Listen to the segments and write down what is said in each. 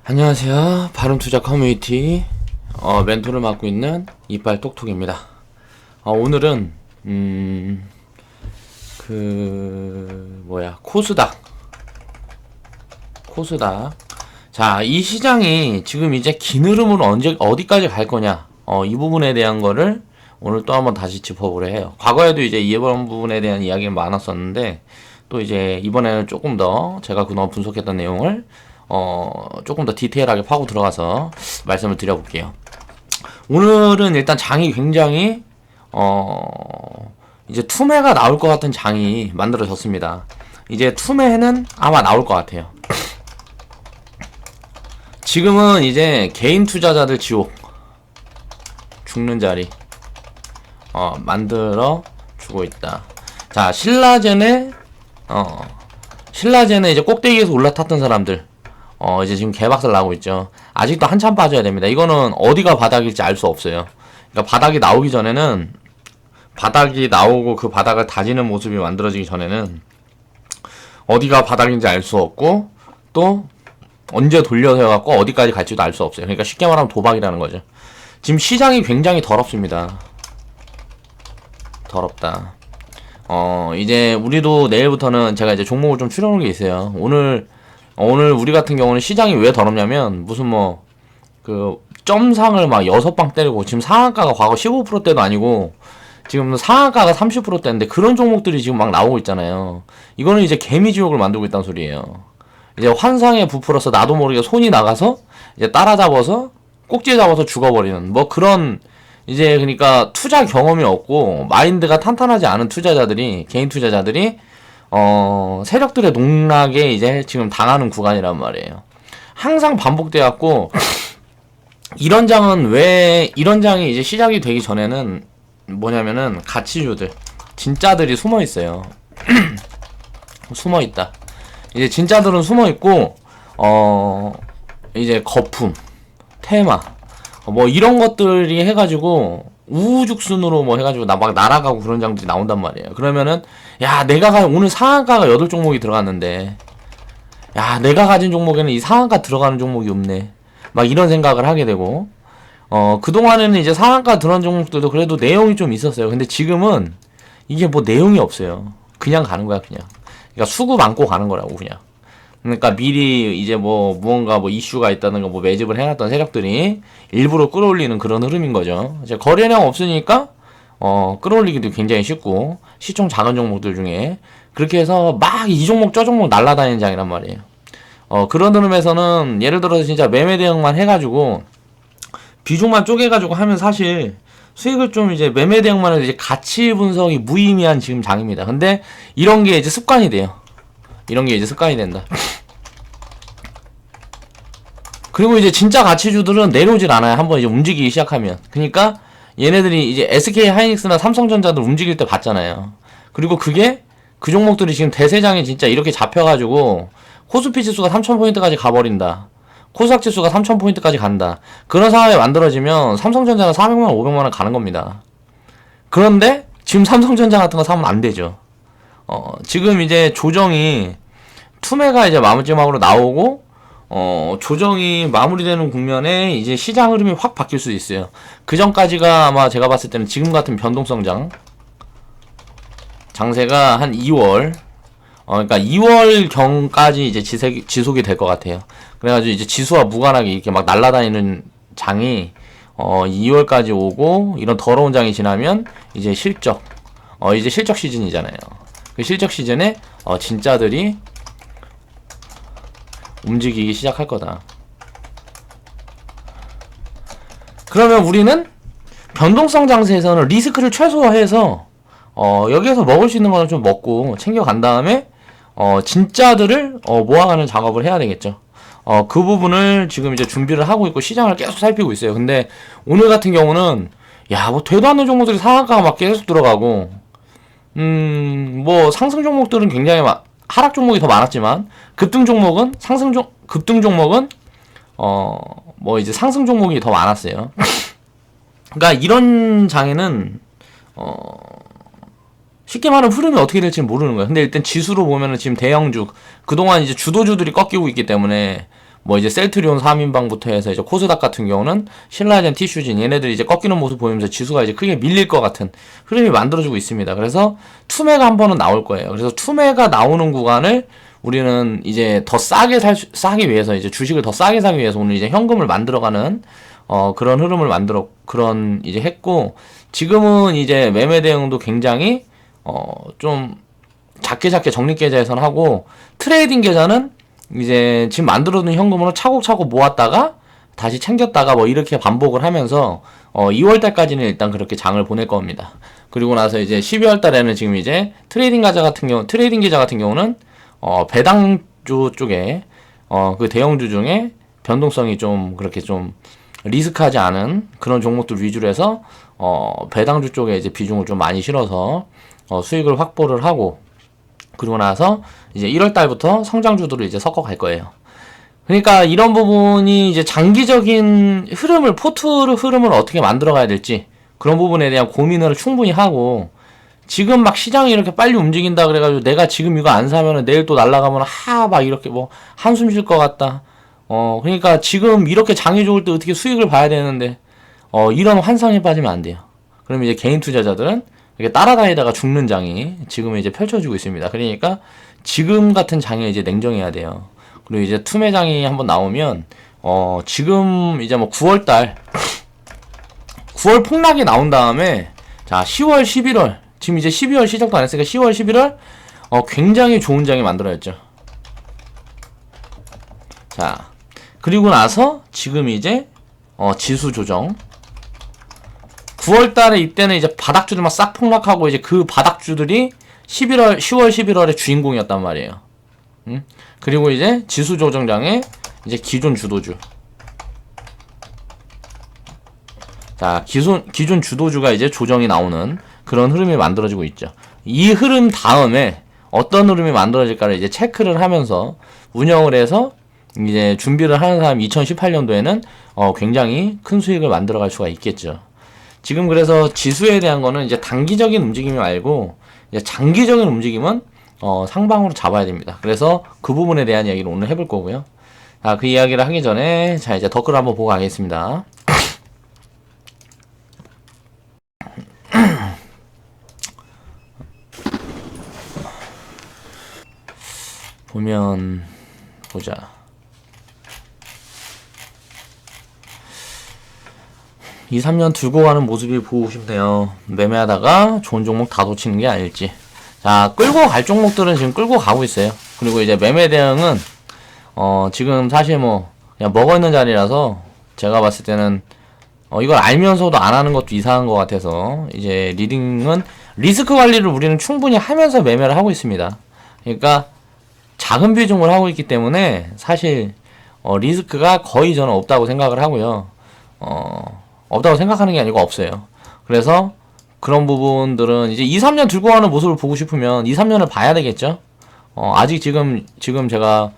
안녕하세요. 바른투자 커뮤니티 멘토를 맡고 있는 이빨 톡톡입니다. 오늘은 코스닥. 자, 이 시장이 지금 이제 긴 흐름으로 어디까지 갈 거냐, 이 부분에 대한 거를 오늘 또 한번 다시 짚어보려 해요. 과거에도 이제 이번 부분에 대한 이야기가 많았었는데, 또 이제 이번에는 조금 더 제가 그동안 분석했던 내용을 조금 더 디테일하게 파고 들어가서 말씀을 드려볼게요. 오늘은 일단 장이 굉장히 이제 투매가 나올 것 같은 장이 만들어졌습니다. 이제 투매는 아마 나올 것 같아요. 지금은 이제 개인 투자자들 지옥, 죽는 자리 만들어 주고 있다. 자, 신라젠에 이제 꼭대기에서 올라탔던 사람들, 이제 지금 개박살 나고 있죠. 아직도 한참 빠져야 됩니다. 이거는 어디가 바닥일지 알 수 없어요. 그러니까 바닥이 나오기 전에는, 바닥이 나오고 그 바닥을 다지는 모습이 만들어지기 전에는 어디가 바닥인지 알 수 없고, 또 언제 돌려서 해갖고 어디까지 갈지도 알 수 없어요. 그러니까 쉽게 말하면 도박이라는 거죠. 지금 시장이 굉장히 더럽습니다. 더럽다. 이제 우리도 내일부터는 제가 이제 종목을 좀 추려놓은 게 있어요. 오늘 우리 같은 경우는 시장이 왜 더럽냐면, 무슨 점상을 막 6방 때리고, 지금 상한가가 과거 15%대도 아니고 지금 상한가가 30%대인데 그런 종목들이 지금 막 나오고 있잖아요. 이거는 이제 개미지옥을 만들고 있다는 소리예요. 이제 환상에 부풀어서 나도 모르게 손이 나가서 이제 따라잡아서 꼭지에 잡아서 죽어버리는 그런, 이제 그러니까 투자 경험이 없고 마인드가 탄탄하지 않은 투자자들이, 개인 투자자들이 세력들의 농락에 이제 지금 당하는 구간이란 말이에요. 항상 반복돼갖고, 이런 장이 이제 시작이 되기 전에는 뭐냐면은 가치주들, 진짜들이 숨어 있어요. 숨어 있다. 이제 진짜들은 숨어 있고, 이제 거품, 테마, 이런 것들이 해가지고 우후죽순으로 해가지고 막 날아가고 그런 장들이 나온단 말이에요. 그러면은, 야, 오늘 상한가가 8종목이 들어갔는데, 야, 내가 가진 종목에는 이 상한가 들어가는 종목이 없네, 막 이런 생각을 하게 되고, 그동안에는 이제 상한가 들어간 종목들도 그래도 내용이 좀 있었어요. 근데 지금은 이게 내용이 없어요. 그냥 가는 거야, 그냥. 그러니까 수급 안고 가는 거라고, 그냥. 그러니까 미리 이제 무언가 이슈가 있다든가 매집을 해놨던 세력들이 일부러 끌어올리는 그런 흐름인 거죠. 이제 거래량 없으니까 끌어올리기도 굉장히 쉽고, 시총 작은 종목들 중에 그렇게 해서 막 이 종목 저 종목 날라다니는 장이란 말이에요. 그런 흐름에서는 예를 들어서 진짜 매매 대응만 해가지고 비중만 쪼개가지고 하면 사실 수익을 좀, 이제 매매 대응만 해도 이제 가치 분석이 무의미한 지금 장입니다. 근데 이런 게 이제 습관이 돼요. 이런 게 이제 습관이 된다. 그리고 이제 진짜 가치주들은 내려오질 않아요. 한번 이제 움직이기 시작하면. 그러니까 얘네들이 이제 SK 하이닉스나 삼성전자들 움직일 때 봤잖아요. 그리고 그 종목들이 지금 대세장에 진짜 이렇게 잡혀가지고 코스피 지수가 3000포인트까지 가버린다, 코스닥 지수가 3000포인트까지 간다, 그런 상황이 만들어지면 삼성전자는 400만원 500만원 가는 겁니다. 그런데 지금 삼성전자 같은 거 사면 안 되죠. 지금 이제 조정이, 투매가 이제 마지막으로 나오고, 조정이 마무리되는 국면에 이제 시장 흐름이 확 바뀔 수 있어요. 그 전까지가 아마 제가 봤을 때는 지금 같은 변동성 장세가 한 2월, 그러니까 2월 경까지 이제 지속이 될 것 같아요. 그래가지고 이제 지수와 무관하게 이렇게 막 날아다니는 장이 2월까지 오고, 이런 더러운 장이 지나면 이제 이제 실적 시즌이잖아요. 그 실적 시즌에 진짜들이 움직이기 시작할 거다. 그러면 우리는 변동성 장세에서는 리스크를 최소화해서 여기에서 먹을 수 있는 거는 좀 먹고 챙겨간 다음에 진짜들을 모아가는 작업을 해야 되겠죠. 그 부분을 지금 이제 준비를 하고 있고 시장을 계속 살피고 있어요. 근데 오늘 같은 경우는 되도 않는 종목들이 상한가가 막 계속 들어가고, 상승 종목들은 굉장히 하락 종목이 더 많았지만, 급등 종목은 이제 상승 종목이 더 많았어요. 그러니까 이런 장에는 쉽게 말하면 흐름이 어떻게 될지 모르는 거예요. 근데 일단 지수로 보면은 지금 대형주, 그동안 이제 주도주들이 꺾이고 있기 때문에 뭐 이제 셀트리온 3인방부터 해서 이제 코스닥 같은 경우는 신라젠, 티슈진 얘네들이 이제 꺾이는 모습 보이면서 지수가 이제 크게 밀릴 것 같은 흐름이 만들어지고 있습니다. 그래서 투매가 한 번은 나올 거예요. 그래서 투매가 나오는 구간을 우리는 이제 더 싸게 사기 위해서 이제 주식을 더 싸게 사기 위해서 오늘 이제 현금을 만들어가는 그런 흐름을 그런 이제 했고, 지금은 이제 매매 대응도 굉장히 좀 작게 적립 계좌에선 하고, 트레이딩 계좌는 이제 지금 만들어둔 현금으로 차곡차곡 모았다가 다시 챙겼다가 뭐 이렇게 반복을 하면서 2월 달까지는 일단 그렇게 장을 보낼 겁니다. 그리고 나서 이제 12월 달에는 지금 이제 트레이딩 계좌 같은 경우는 배당주 쪽에 그 대형주 중에 변동성이 좀 그렇게 좀 리스크하지 않은 그런 종목들 위주로 해서 배당주 쪽에 이제 비중을 좀 많이 실어서 수익을 확보를 하고, 그리고 나서 이제 1월 달부터 성장주들을 이제 섞어 갈 거예요. 그러니까 이런 부분이 이제 장기적인 포트 흐름을 어떻게 만들어 가야 될지 그런 부분에 대한 고민을 충분히 하고, 지금 막 시장이 이렇게 빨리 움직인다 그래가지고 내가 지금 이거 안 사면은 내일 또 날아가면 막 이렇게 뭐 한숨 쉴 것 같다. 그러니까 지금 이렇게 장이 좋을 때 어떻게 수익을 봐야 되는데, 이런 환상에 빠지면 안 돼요. 그럼 이제 개인 투자자들은 이렇게 따라다니다가 죽는 장이 지금 이제 펼쳐지고 있습니다. 그러니까 지금 같은 장에 이제 냉정해야 돼요. 그리고 이제 투매장이 한번 나오면, 지금 이제 뭐 9월 폭락이 나온 다음에, 자, 10월, 11월, 지금 이제 12월 시작도 안 했으니까 10월, 11월, 굉장히 좋은 장이 만들어졌죠. 자, 그리고 나서 지금 이제, 지수 조정. 9월 달에 이때는 이제 바닥주들만 싹 폭락하고 이제 그 바닥주들이 10월, 11월의 주인공이었단 말이에요. 그리고 이제 지수 조정장에 이제 기존 주도주. 자, 기존 주도주가 이제 조정이 나오는 그런 흐름이 만들어지고 있죠. 이 흐름 다음에 어떤 흐름이 만들어질까를 이제 체크를 하면서 운영을 해서 이제 준비를 하는 사람이 2018년도에는 굉장히 큰 수익을 만들어갈 수가 있겠죠. 지금 그래서 지수에 대한 거는 이제 단기적인 움직임이 말고 이제 장기적인 움직임은 상방으로 잡아야 됩니다. 그래서 그 부분에 대한 이야기를 오늘 해볼 거고요. 자, 그 이야기를 하기 전에 자, 이제 댓글 한번 보고 가겠습니다. 보면 보자. 2, 3년 들고 가는 모습이 보고 싶네요. 매매하다가 좋은 종목 다 놓치는 게 아닐지. 자, 끌고 갈 종목들은 지금 끌고 가고 있어요. 그리고 이제 매매 대응은 지금 사실 뭐 그냥 먹어 있는 자리라서 제가 봤을 때는 이걸 알면서도 안 하는 것도 이상한 것 같아서 이제 리딩은 리스크 관리를 우리는 충분히 하면서 매매를 하고 있습니다. 그러니까 작은 비중을 하고 있기 때문에 사실 리스크가 거의 저는 없다고 생각을 하고요. 없다고 생각하는 게 아니고 없어요. 그래서 그런 부분들은 이제 2, 3년 들고 가는 모습을 보고 싶으면 2, 3년을 봐야 되겠죠. 아직 지금 제가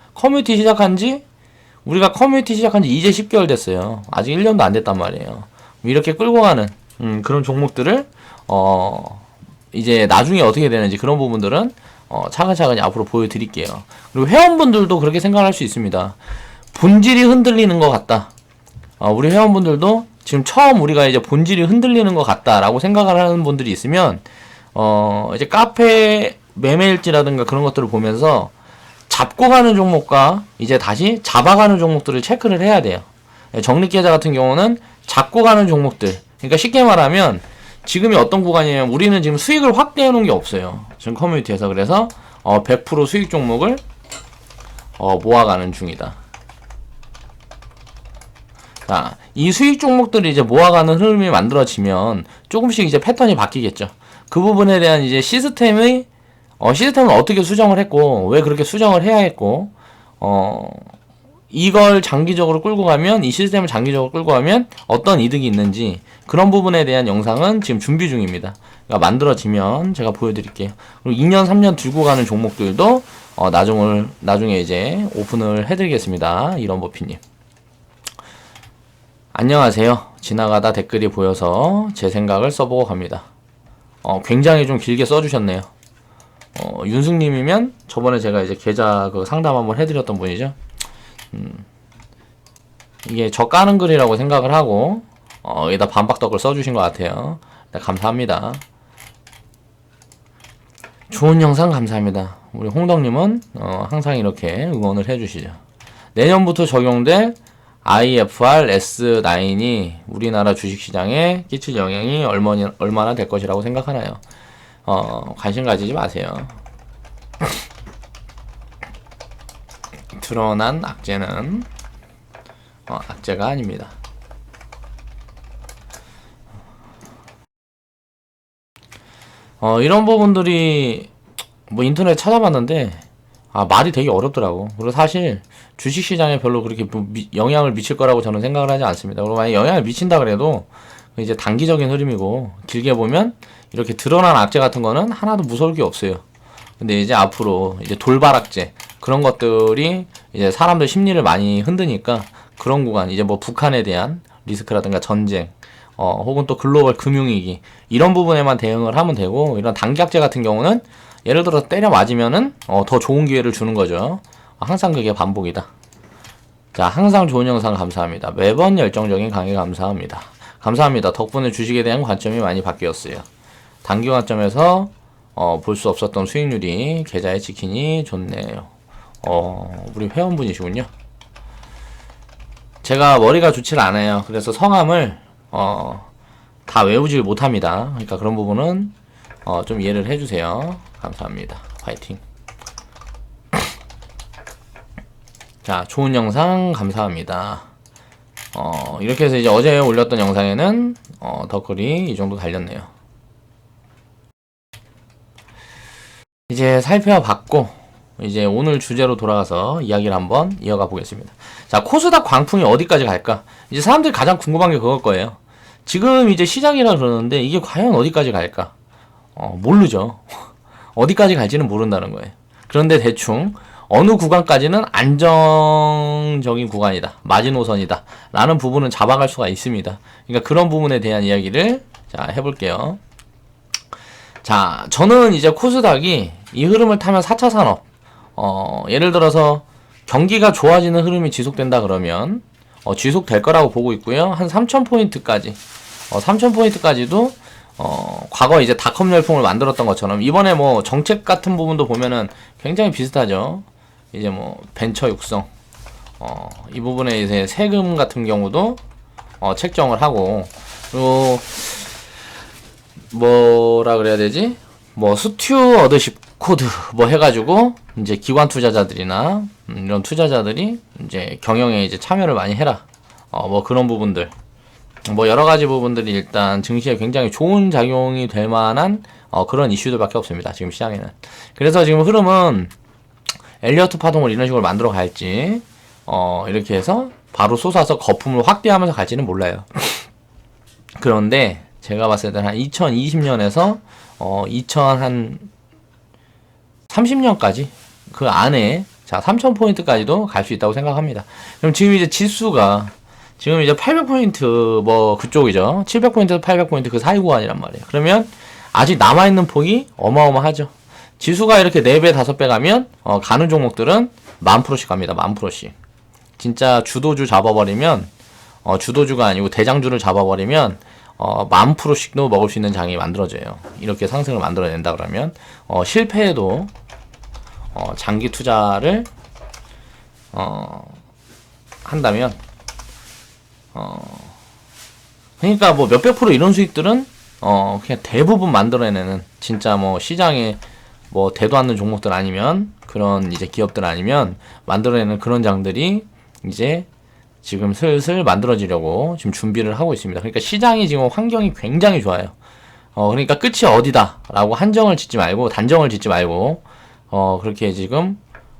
우리가 커뮤니티 시작한 지 이제 10개월 됐어요. 아직 1년도 안 됐단 말이에요. 이렇게 끌고 가는 그런 종목들을 이제 나중에 어떻게 되는지 그런 부분들은 차근차근히 앞으로 보여드릴게요. 그리고 회원분들도 그렇게 생각할 수 있습니다. 본질이 흔들리는 것 같다. 우리 회원분들도 지금 처음 우리가 이제 본질이 흔들리는 것 같다라고 생각을 하는 분들이 있으면 이제 카페 매매일지라든가 그런 것들을 보면서 잡고 가는 종목과 이제 다시 잡아가는 종목들을 체크를 해야 돼요. 적립계좌 같은 경우는 잡고 가는 종목들. 그러니까 쉽게 말하면 지금이 어떤 구간이냐면 우리는 지금 수익을 확대해 놓은 게 없어요. 지금 커뮤니티에서. 그래서 100% 수익 종목을 모아가는 중이다. 자, 이 수익 종목들이 이제 모아가는 흐름이 만들어지면 조금씩 이제 패턴이 바뀌겠죠. 그 부분에 대한 이제 시스템을 어떻게 수정을 했고, 왜 그렇게 수정을 해야 했고, 이걸 장기적으로 끌고 가면, 이 시스템을 장기적으로 끌고 가면 어떤 이득이 있는지, 그런 부분에 대한 영상은 지금 준비 중입니다. 그러니까 만들어지면 제가 보여드릴게요. 그리고 2년, 3년 들고 가는 종목들도, 나중에 이제 오픈을 해드리겠습니다. 이런버피님. 안녕하세요. 지나가다 댓글이 보여서 제 생각을 써보고 갑니다. 굉장히 좀 길게 써주셨네요. 윤승님이면 저번에 제가 이제 계좌 그 상담 한번 해드렸던 분이죠. 이게 저 까는 글이라고 생각을 하고 여기다 반박덕을 써주신 것 같아요. 네, 감사합니다. 좋은 영상 감사합니다. 우리 홍덕님은 항상 이렇게 응원을 해주시죠. 내년부터 적용될 IFR S9이 우리나라 주식시장에 끼칠 영향이 얼마나 될 것이라고 생각하나요? 관심 가지지 마세요. 드러난 악재는 악재가 아닙니다. 이런 부분들이 뭐 인터넷 찾아봤는데 말이 되게 어렵더라고. 그리고 사실 주식시장에 별로 그렇게 영향을 미칠 거라고 저는 생각을 하지 않습니다. 그리고 만약에 영향을 미친다 그래도 이제 단기적인 흐름이고, 길게 보면 이렇게 드러난 악재 같은 거는 하나도 무서울 게 없어요. 근데 이제 앞으로 이제 돌발 악재 그런 것들이 이제 사람들 심리를 많이 흔드니까, 그런 구간, 이제 뭐 북한에 대한 리스크라든가 전쟁, 혹은 또 글로벌 금융위기, 이런 부분에만 대응을 하면 되고, 이런 단기 악재 같은 경우는 예를 들어서 때려 맞으면은 더 좋은 기회를 주는 거죠. 항상 그게 반복이다. 자, 항상 좋은 영상 감사합니다. 매번 열정적인 강의 감사합니다. 감사합니다. 덕분에 주식에 대한 관점이 많이 바뀌었어요. 단기 관점에서 볼 수 없었던 수익률이 계좌에 찍히니 좋네요. 우리 회원분이시군요. 제가 머리가 좋질 않아요. 그래서 성함을 다 외우질 못합니다. 그러니까 그런 부분은 좀 이해를 해주세요. 감사합니다. 화이팅. 자, 좋은 영상 감사합니다. 이렇게 해서 이제 어제 올렸던 영상에는 덧글이 이 정도 달렸네요. 이제 살펴봤고, 이제 오늘 주제로 돌아가서 이야기를 한번 이어가 보겠습니다. 자, 코스닥 광풍이 어디까지 갈까? 이제 사람들이 가장 궁금한 게 그걸 거예요. 지금 이제 시작이라 그러는데 이게 과연 어디까지 갈까? 모르죠. 어디까지 갈지는 모른다는 거예요. 그런데 대충 어느 구간까지는 안정적인 구간이다, 마지노선이다 라는 부분은 잡아갈 수가 있습니다. 그러니까 그런 부분에 대한 이야기를 자 해볼게요. 자, 저는 이제 코스닥이 이 흐름을 타면 4차 산업, 예를 들어서 경기가 좋아지는 흐름이 지속된다 그러면 지속될 거라고 보고 있고요. 한 3,000포인트까지 3,000포인트까지도 과거 이제 닷컴 열풍을 만들었던 것처럼, 이번에 뭐 정책 같은 부분도 보면은 굉장히 비슷하죠. 이제 뭐 벤처 육성, 이 부분에 이제 세금 같은 경우도 책정을 하고, 그리고 뭐라 그래야 되지? 뭐 스튜어드십 코드 뭐 해가지고 이제 기관 투자자들이나 이런 투자자들이 이제 경영에 이제 참여를 많이 해라. 뭐 그런 부분들, 뭐 여러 가지 부분들이 일단 증시에 굉장히 좋은 작용이 될 만한 그런 이슈들밖에 없습니다. 지금 시장에는. 그래서 지금 흐름은 엘리어트 파동을 이런 식으로 만들어 갈지, 이렇게 해서 바로 솟아서 거품을 확대하면서 갈지는 몰라요. 그런데 제가 봤을 때는 한 2020년에서 2030년까지 그 안에, 자, 3000포인트까지도 갈 수 있다고 생각합니다. 그럼 지금 이제 지수가 지금 이제 800포인트 뭐 그쪽이죠. 700포인트, 800포인트 그 사이 구간이란 말이에요. 그러면 아직 남아있는 폭이 어마어마하죠. 지수가 이렇게 4배, 5배 가면 가는 종목들은 10,000%씩 갑니다. 10,000%씩. 진짜 주도주 잡아버리면, 주도주가 아니고 대장주를 잡아버리면 10,000%씩도 먹을 수 있는 장이 만들어져요. 이렇게 상승을 만들어낸다 그러면 실패해도 장기 투자를 한다면, 그러니까 뭐 몇백 프로 이런 수익들은 그냥 대부분 만들어내는, 진짜 뭐 시장에 뭐 대도 않는 종목들 아니면, 그런 이제 기업들 아니면 만들어내는 그런 장들이 이제 지금 슬슬 만들어지려고 지금 준비를 하고 있습니다. 그러니까 시장이 지금 환경이 굉장히 좋아요. 그러니까 끝이 어디다 라고 한정을 짓지 말고, 단정을 짓지 말고, 그렇게 지금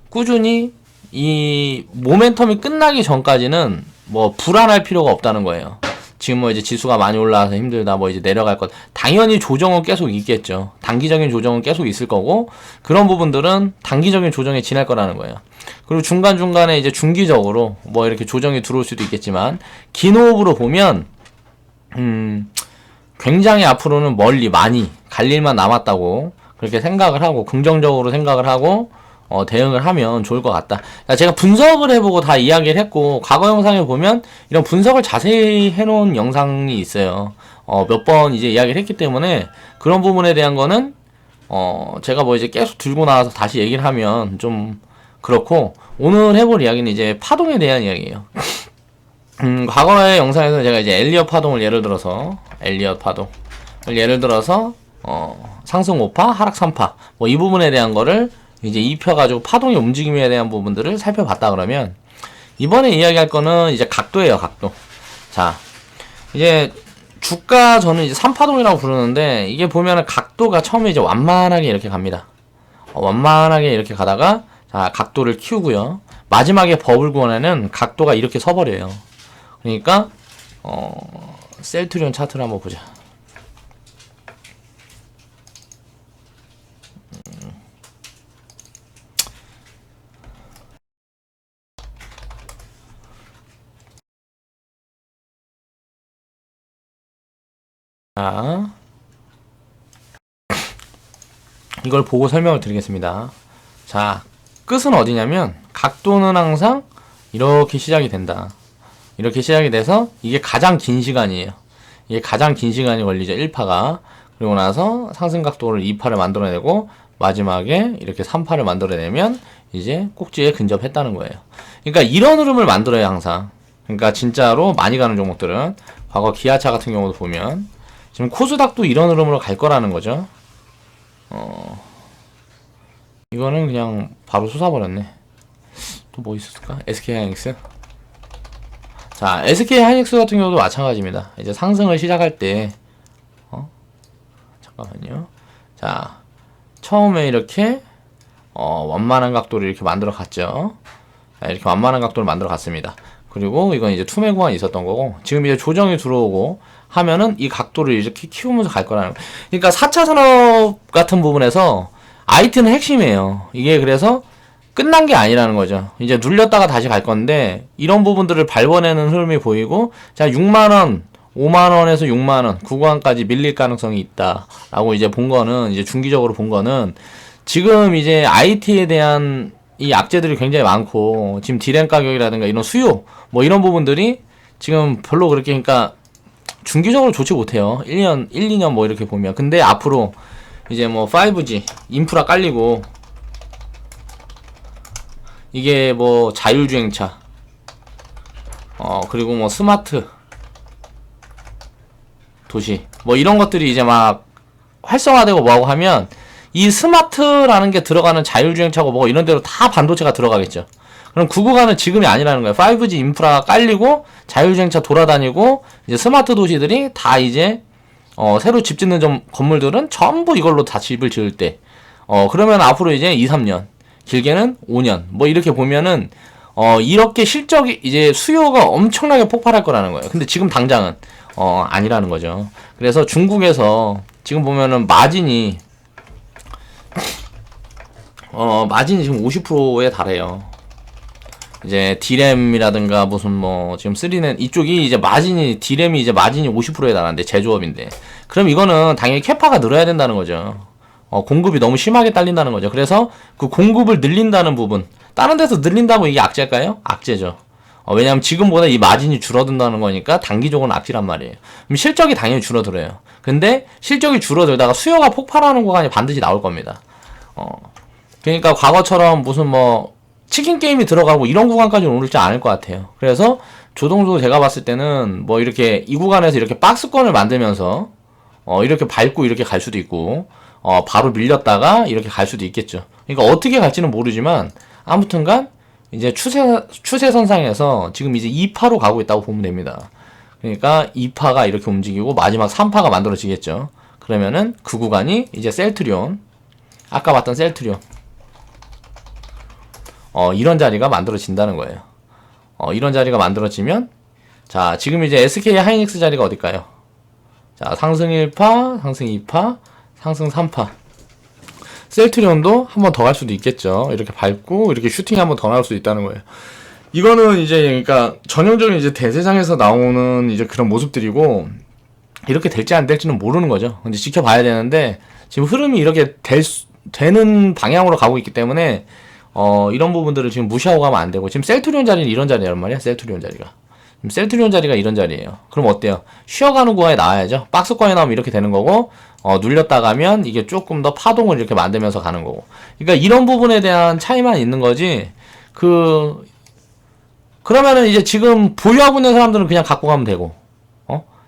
꾸준히 이 모멘텀이 끝나기 전까지는 뭐 불안할 필요가 없다는 거예요. 지금 뭐 이제 지수가 많이 올라와서 힘들다, 뭐 이제 내려갈 것, 당연히 조정은 계속 있겠죠. 단기적인 조정은 계속 있을 거고, 그런 부분들은 단기적인 조정에 지날 거라는 거예요. 그리고 중간중간에 이제 중기적으로 뭐 이렇게 조정이 들어올 수도 있겠지만, 긴 호흡으로 보면 굉장히 앞으로는 멀리 많이 갈 일만 남았다고 그렇게 생각을 하고, 긍정적으로 생각을 하고 대응을 하면 좋을 것 같다. 그러니까 제가 분석을 해보고 다 이야기를 했고, 과거 영상에 보면 이런 분석을 자세히 해놓은 영상이 있어요. 몇 번 이제 이야기를 했기 때문에 그런 부분에 대한 거는 제가 뭐 이제 계속 들고 나와서 다시 얘기를 하면 좀 그렇고, 오늘 해볼 이야기는 이제 파동에 대한 이야기예요. 과거의 영상에서 제가 이제 엘리엇 파동을 예를 들어서, 상승 5파, 하락 3파, 뭐 이 부분에 대한 거를 이제 입혀가지고 파동의 움직임에 대한 부분들을 살펴봤다 그러면, 이번에 이야기할 거는 이제 각도예요, 각도. 자, 이제 주가 저는 이제 3파동이라고 부르는데, 이게 보면은 각도가 처음에 이제 완만하게 이렇게 갑니다. 완만하게 이렇게 가다가, 자, 각도를 키우고요. 마지막에 버블 구간에는 각도가 이렇게 서버려요. 그러니까, 셀트리온 차트를 한번 보자. 자, 이걸 보고 설명을 드리겠습니다. 자, 끝은 어디냐면, 각도는 항상 이렇게 시작이 된다. 이렇게 시작이 돼서 이게 가장 긴 시간이에요. 이게 가장 긴 시간이 걸리죠, 1파가. 그리고 나서 상승 각도를 2파를 만들어내고 마지막에 이렇게 3파를 만들어내면 이제 꼭지에 근접했다는 거예요. 그러니까 이런 흐름을 만들어요, 항상. 그러니까 진짜로 많이 가는 종목들은, 과거 기아차 같은 경우도 보면 지금 코스닥도 이런 흐름으로 갈 거라는 거죠. 이거는 그냥 바로 솟아버렸네. 또 뭐 있었을까? SK하이닉스. 자, SK하이닉스 같은 경우도 마찬가지입니다. 이제 상승을 시작할 때, 잠깐만요. 자, 처음에 이렇게, 완만한 각도를 이렇게 만들어 갔죠. 자, 이렇게 완만한 각도를 만들어 갔습니다. 그리고 이건 이제 투매 구간이 있었던 거고, 지금 이제 조정이 들어오고 하면은 이 각도를 이렇게 키우면서 갈 거라는 거예요. 그러니까 4차 산업 같은 부분에서 IT는 핵심이에요. 이게 그래서 끝난 게 아니라는 거죠. 이제 눌렸다가 다시 갈 건데, 이런 부분들을 밟아내는 흐름이 보이고, 자, 6만원, 5만원에서 6만원, 구간까지 밀릴 가능성이 있다. 라고 이제 본 거는, 이제 중기적으로 본 거는, 지금 이제 IT에 대한 이 악재들이 굉장히 많고, 지금 디램 가격이라든가 이런 수요, 뭐 이런 부분들이 지금 별로 그렇게, 그러니까, 중기적으로 좋지 못해요. 1년, 1, 2년 뭐 이렇게 보면. 근데 앞으로 이제 뭐 5G, 인프라 깔리고, 이게 뭐 자율주행차, 그리고 뭐 스마트 도시, 뭐 이런 것들이 이제 막 활성화되고 뭐하고 하면, 이 스마트라는 게 들어가는 자율주행차고 뭐 이런 데로 다 반도체가 들어가겠죠. 그럼 그 구간은 지금이 아니라는 거예요. 5G 인프라가 깔리고 자율주행차 돌아다니고 이제 스마트 도시들이 다 이제 새로 집 짓는 건물들은 전부 이걸로 다 집을 지을 때, 그러면 앞으로 이제 2, 3년, 길게는 5년, 뭐 이렇게 보면은 이렇게 실적이 이제 수요가 엄청나게 폭발할 거라는 거예요. 근데 지금 당장은 아니라는 거죠. 그래서 중국에서 지금 보면은 마진이 지금 50%에 달해요. 이제 디램이라든가 무슨 뭐 지금 3는 이쪽이 이제 디램이 이제 마진이 50%에 달하는데, 제조업인데, 그럼 이거는 당연히 캐파가 늘어야 된다는 거죠. 공급이 너무 심하게 딸린다는 거죠. 그래서 그 공급을 늘린다는 부분, 다른 데서 늘린다고 이게 악재일까요? 악재죠. 왜냐면 지금보다 이 마진이 줄어든다는 거니까 단기적으로는 악재란 말이에요. 그럼 실적이 당연히 줄어들어요. 근데 실적이 줄어들다가 수요가 폭발하는 구간이 반드시 나올 겁니다. 그러니까 과거처럼 무슨 뭐 치킨 게임이 들어가고 이런 구간까지는 오르지 않을 것 같아요. 그래서 조동조 제가 봤을 때는 뭐 이렇게 이 구간에서 이렇게 박스권을 만들면서 이렇게 밟고 이렇게 갈 수도 있고, 바로 밀렸다가 이렇게 갈 수도 있겠죠. 그러니까 어떻게 갈지는 모르지만 아무튼간 이제 추세선상에서 지금 이제 2파로 가고 있다고 보면 됩니다. 그러니까 2파가 이렇게 움직이고 마지막 3파가 만들어지겠죠. 그러면은 그 구간이 이제 셀트리온, 아까 봤던 셀트리온, 이런 자리가 만들어진다는 거예요. 이런 자리가 만들어지면, 자, 지금 이제 SK 하이닉스 자리가 어딜까요? 자, 상승 1파, 상승 2파, 상승 3파. 셀트리온도 한 번 더 갈 수도 있겠죠. 이렇게 밟고 이렇게 슈팅이 한 번 더 나올 수도 있다는 거예요. 이거는 이제 그러니까 전형적인 이제 대세장에서 나오는 이제 그런 모습들이고, 이렇게 될지 안 될지는 모르는 거죠. 근데 지켜봐야 되는데, 지금 흐름이 이렇게 되는 방향으로 가고 있기 때문에 이런 부분들을 지금 무시하고 가면 안 되고, 지금 셀트리온 자리는 이런 자리란 말이야, 셀트리온 자리가. 셀트리온 자리가 이런 자리예요. 그럼 어때요? 쉬어가는 구간에 나와야죠. 박스권에 나오면 이렇게 되는 거고, 눌렸다 가면 이게 조금 더 파동을 이렇게 만들면서 가는 거고. 그러니까 이런 부분에 대한 차이만 있는 거지, 그러면은 이제 지금 보유하고 있는 사람들은 그냥 갖고 가면 되고,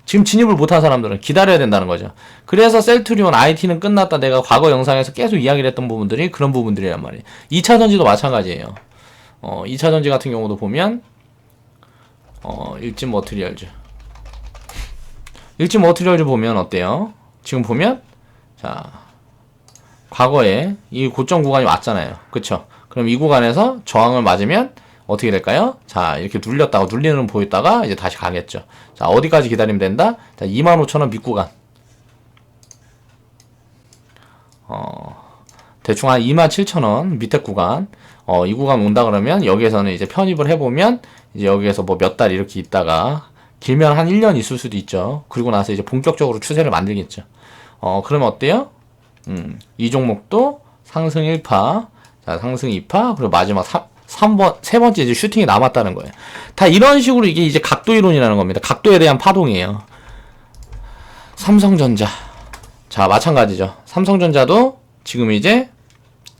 지금 진입을 못한 사람들은 기다려야 된다는 거죠. 그래서 셀트리온 IT는 끝났다. 내가 과거 영상에서 계속 이야기를 했던 부분들이 그런 부분들이란 말이에요. 2차 전지도 마찬가지예요. 2차 전지 같은 경우도 보면, 일진 머티리얼즈 보면 어때요? 지금 보면, 자, 과거에 이 고점 구간이 왔잖아요. 그쵸? 그럼 이 구간에서 저항을 맞으면 어떻게 될까요? 자, 이렇게 눌렸다가 눌리는 보였다가 이제 다시 가겠죠. 자, 어디까지 기다리면 된다? 자, 25,000원 밑구간. 대충 한 27,000원 밑에 구간. 이 구간 온다 그러면 여기에서는 이제 편입을 해보면 이제 여기에서 뭐 몇 달 이렇게 있다가 길면 한 1년 있을 수도 있죠. 그리고 나서 이제 본격적으로 추세를 만들겠죠. 그러면 어때요? 이 종목도 상승 1파, 자, 상승 2파, 그리고 마지막 3세 번째 이제 슈팅이 남았다는 거예요. 다 이런 식으로 이게 이제 각도 이론이라는 겁니다. 각도에 대한 파동이에요. 삼성전자. 자, 마찬가지죠. 삼성전자도 지금 이제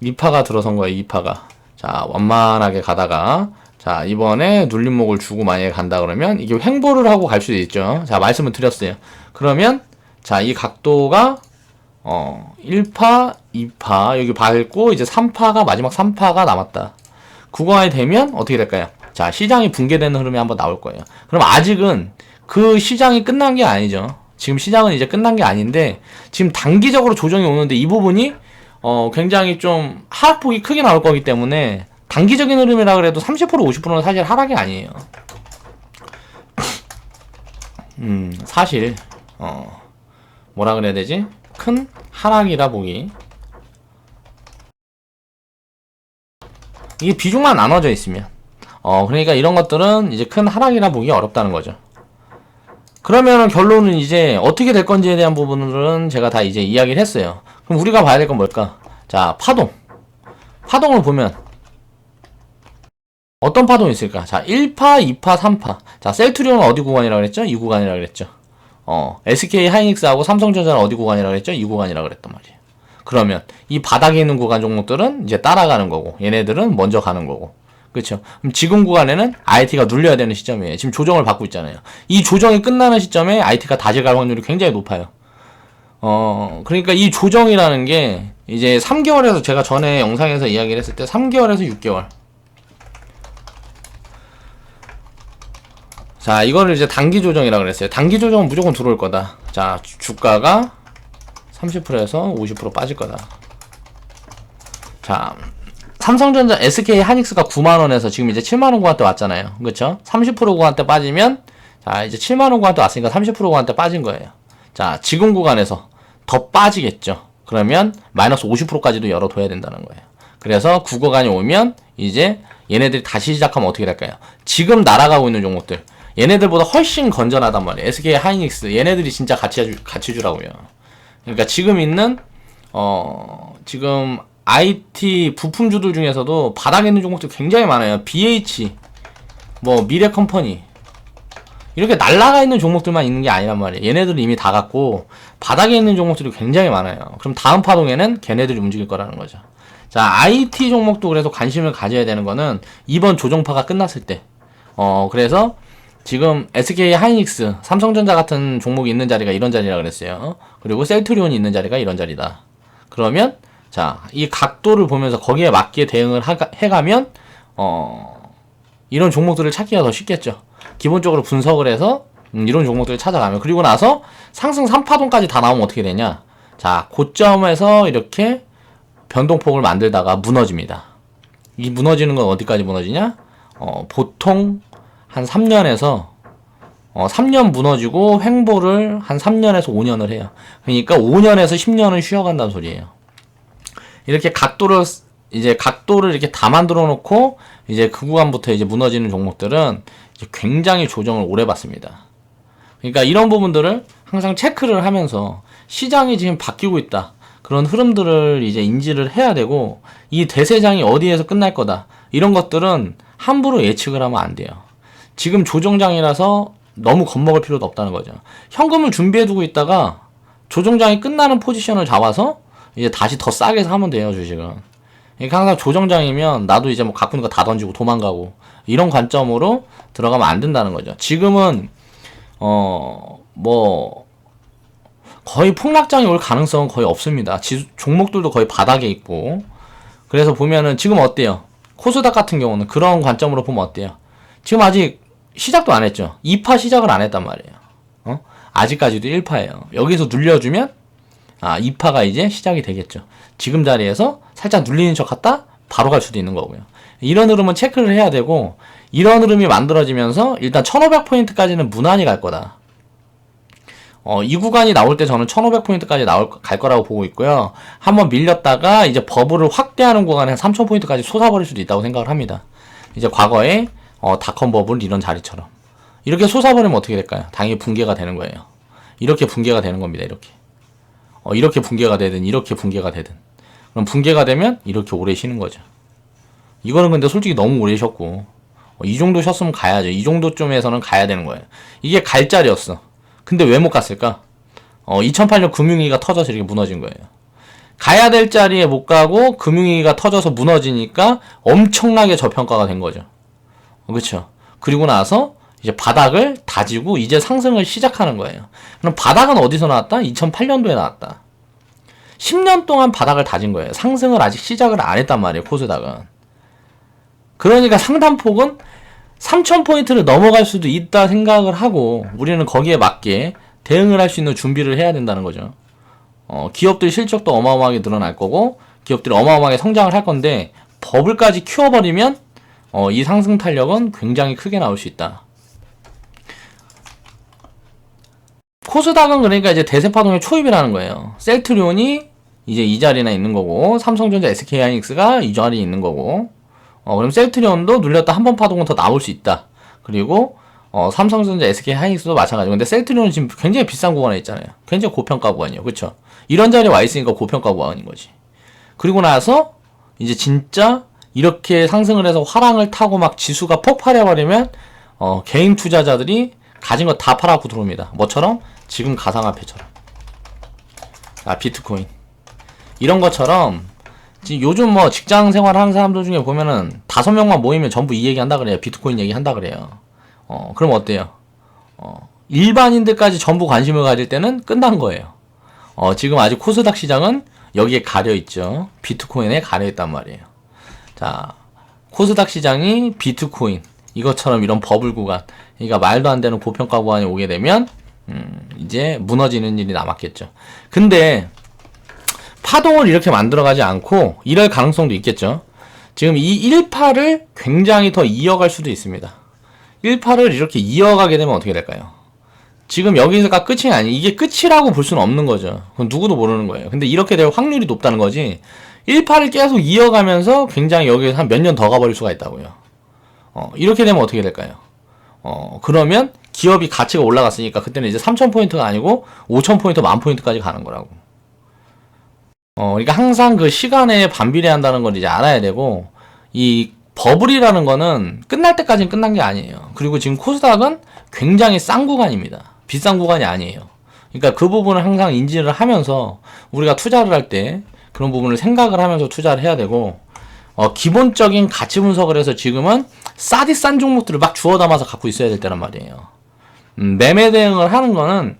2파가 들어선 거예요, 2파가. 자, 완만하게 가다가, 자, 이번에 눌림목을 주고 만약에 간다 그러면 이게 횡보를 하고 갈 수도 있죠. 자, 말씀을 드렸어요. 그러면, 자, 이 각도가, 1파, 2파, 여기 밟고, 이제 3파가, 마지막 3파가 남았다. 구간이 되면 어떻게 될까요? 자, 시장이 붕괴되는 흐름이 한번 나올 거예요. 그럼 아직은 그 시장이 끝난 게 아니죠. 지금 시장은 이제 끝난 게 아닌데, 지금 단기적으로 조정이 오는데 이 부분이, 굉장히 좀 하락폭이 크게 나올 거기 때문에, 단기적인 흐름이라 그래도 30% 50%는 사실 하락이 아니에요. 사실, 뭐라 그래야 되지? 큰 하락이라 보기. 이게 비중만 나눠져 있으면. 그러니까 이런 것들은 이제 큰 하락이라 보기 어렵다는 거죠. 그러면 결론은 이제 어떻게 될 건지에 대한 부분들은 제가 다 이제 이야기를 했어요. 그럼 우리가 봐야 될 건 뭘까? 자, 파동. 파동을 보면 어떤 파동이 있을까? 자, 1파, 2파, 3파. 자, 셀트리온은 어디 구간이라고 그랬죠? 이 구간이라고 그랬죠. SK 하이닉스하고 삼성전자는 어디 구간이라고 그랬죠? 이 구간이라고 그랬단 말이에요. 그러면 이 바닥에 있는 구간 종목들은 이제 따라가는 거고, 얘네들은 먼저 가는 거고. 그렇죠? 그럼 지금 구간에는 IT가 눌려야 되는 시점이에요. 지금 조정을 받고 있잖아요. 이 조정이 끝나는 시점에 IT가 다시 갈 확률이 굉장히 높아요. 그러니까 이 조정이라는 게 이제 3개월에서 제가 전에 영상에서 이야기를 했을 때 3개월에서 6개월. 자, 이거를 이제 단기 조정이라고 그랬어요. 단기 조정은 무조건 들어올 거다. 자, 주가가 30%에서 50% 빠질 거다. 자, 삼성전자 SK 하이닉스가 9만원에서 지금 이제 7만원 구간대 왔잖아요. 그쵸? 30% 구간대 빠지면, 자, 이제 7만원 구간대 왔으니까 30% 구간대 빠진 거예요. 자, 지금 구간에서 더 빠지겠죠. 그러면 마이너스 50%까지도 열어둬야 된다는 거예요. 그래서 구간이 오면 이제 얘네들이 다시 시작하면 어떻게 될까요? 지금 날아가고 있는 종목들, 얘네들보다 훨씬 건전하단 말이에요. SK 하이닉스, 얘네들이 진짜 가치주라고요. 그러니까 지금 있는, 지금 IT 부품주들 중에서도 바닥에 있는 종목들 굉장히 많아요. BH, 뭐 미래컴퍼니, 이렇게 날라가 있는 종목들만 있는 게 아니란 말이에요. 얘네들은 이미 다 갔고 바닥에 있는 종목들이 굉장히 많아요. 그럼 다음 파동에는 걔네들이 움직일 거라는 거죠. 자, IT 종목도 그래서 관심을 가져야 되는 거는 이번 조정파가 끝났을 때. 그래서 지금 SK 하이닉스, 삼성전자 같은 종목이 있는 자리가 이런 자리라 그랬어요. 그리고 셀트리온이 있는 자리가 이런 자리다. 그러면 자, 이 각도를 보면서 거기에 맞게 대응을 해가면 이런 종목들을 찾기가 더 쉽겠죠. 기본적으로 분석을 해서 이런 종목들을 찾아가면, 그리고 나서 상승 3파동까지 다 나오면 어떻게 되냐. 자, 고점에서 이렇게 변동폭을 만들다가 무너집니다. 이 무너지는 건 어디까지 무너지냐? 보통 한 3년에서 3년 무너지고 횡보를 한 3년에서 5년을 해요. 그러니까 5년에서 10년은 쉬어간다는 소리예요. 이렇게 각도를 이렇게 다 만들어 놓고 이제 그 구간부터 이제 무너지는 종목들은 이제 굉장히 조정을 오래 받습니다. 그러니까 이런 부분들을 항상 체크를 하면서 시장이 지금 바뀌고 있다. 그런 흐름들을 이제 인지를 해야 되고, 이 대세장이 어디에서 끝날 거다, 이런 것들은 함부로 예측을 하면 안 돼요. 지금 조정장이라서 너무 겁먹을 필요도 없다는 거죠. 현금을 준비해두고 있다가 조정장이 끝나는 포지션을 잡아서 이제 다시 더 싸게 사면 돼요, 주식은. 그러니까 항상 조정장이면 나도 이제 뭐 갖고 있는 거 다 던지고 도망가고, 이런 관점으로 들어가면 안 된다는 거죠. 지금은 뭐 거의 폭락장이 올 가능성은 거의 없습니다. 종목들도 거의 바닥에 있고. 그래서 보면은 지금 어때요? 코스닥 같은 경우는 그런 관점으로 보면 어때요? 지금 아직 시작도 안 했죠. 2파 시작을 안 했단 말이에요. 아직까지도 1파예요. 여기서 눌려주면 2파가 이제 시작이 되겠죠. 지금 자리에서 살짝 눌리는 척 했다 바로 갈 수도 있는 거고요. 이런 흐름은 체크를 해야 되고, 이런 흐름이 만들어지면서 일단 1500포인트까지는 무난히 갈 거다. 이 구간이 나올 때 저는 1500포인트까지 갈 거라고 보고 있고요. 한번 밀렸다가 이제 버블을 확대하는 구간에 한 3000포인트까지 솟아버릴 수도 있다고 생각을 합니다. 이제 과거에 닷컴 버블 이런 자리처럼 이렇게 솟아버리면 어떻게 될까요? 당연히 붕괴가 되는 거예요. 이렇게 붕괴가 되는 겁니다. 이렇게 붕괴가 되든 이렇게 붕괴가 되든, 그럼 붕괴가 되면 이렇게 오래 쉬는 거죠. 이거는 근데 솔직히 너무 오래 쉬었고, 이 정도 쉬었으면 가야죠. 이 정도쯤에서는 가야 되는 거예요. 이게 갈 자리였어. 근데 왜 못 갔을까? 2008년 금융위기가 터져서 이렇게 무너진 거예요. 가야 될 자리에 못 가고 금융위기가 터져서 무너지니까 엄청나게 저평가가 된 거죠. 그렇죠? 그리고 나서 이제 바닥을 다지고 이제 상승을 시작하는 거예요. 그럼 바닥은 어디서 나왔다? 2008년도에 나왔다. 10년 동안 바닥을 다진 거예요. 상승을 아직 시작을 안 했단 말이에요, 코스닥은. 그러니까 상단폭은 3000포인트를 넘어갈 수도 있다 생각을 하고, 우리는 거기에 맞게 대응을 할 수 있는 준비를 해야 된다는 거죠. 기업들 실적도 어마어마하게 늘어날 거고, 기업들이 어마어마하게 성장을 할 건데, 버블까지 키워버리면 이 상승 탄력은 굉장히 크게 나올 수 있다. 코스닥은 그러니까 이제 대세파동의 초입이라는 거예요. 셀트리온이 이제 이 자리나 있는 거고, 삼성전자, SK하이닉스가 이 자리에 있는 거고, 그럼 셀트리온도 눌렸다 한 번 파동은 더 나올 수 있다. 그리고 삼성전자, SK하이닉스도 마찬가지고. 근데 셀트리온은 지금 굉장히 비싼 구간에 있잖아요. 굉장히 고평가 구간이에요. 그쵸? 이런 자리에 와 있으니까 고평가 구간인 거지. 그리고 나서 이제 진짜 이렇게 상승을 해서 화랑을 타고 막 지수가 폭발해버리면 개인 투자자들이 가진 거 다 팔아갖고 들어옵니다. 뭐처럼? 지금 가상화폐처럼. 비트코인. 이런 것처럼 지금 요즘 뭐 직장 생활 하는 사람들 중에 보면은 5명만 모이면 전부 이 얘기 한다 그래요. 비트코인 얘기 한다 그래요. 그럼 어때요? 일반인들까지 전부 관심을 가질 때는 끝난 거예요. 지금 아직 코스닥 시장은 여기에 가려있죠. 비트코인에 가려있단 말이에요. 자, 코스닥 시장이 비트코인, 이것처럼 이런 버블 구간, 그러니까 말도 안 되는 고평가 구간이 오게 되면, 이제 무너지는 일이 남았겠죠. 근데, 파동을 이렇게 만들어가지 않고 이럴 가능성도 있겠죠. 지금 이 1파를 굉장히 더 이어갈 수도 있습니다. 1파를 이렇게 이어가게 되면 어떻게 될까요? 지금 여기서가 끝이 아니, 이게 끝이라고 볼 수는 없는 거죠. 그건 누구도 모르는 거예요. 근데 이렇게 될 확률이 높다는 거지. 1파를 계속 이어가면서 굉장히 여기서 한 몇 년 더 가버릴 수가 있다고요. 이렇게 되면 어떻게 될까요? 그러면 기업이 가치가 올라갔으니까 그때는 이제 3000포인트가 아니고 5000포인트, 10,000포인트까지 가는 거라고. 그러니까 항상 그 시간에 반비례한다는 걸 이제 알아야 되고, 이 버블이라는 거는 끝날 때까지는 끝난 게 아니에요. 그리고 지금 코스닥은 굉장히 싼 구간입니다. 비싼 구간이 아니에요. 그러니까 그 부분을 항상 인지를 하면서 우리가 투자를 할 때 그런 부분을 생각을 하면서 투자를 해야 되고, 기본적인 가치 분석을 해서 지금은 싸디 싼 종목들을 막 주워 담아서 갖고 있어야 될 때란 말이에요. 매매 대응을 하는 거는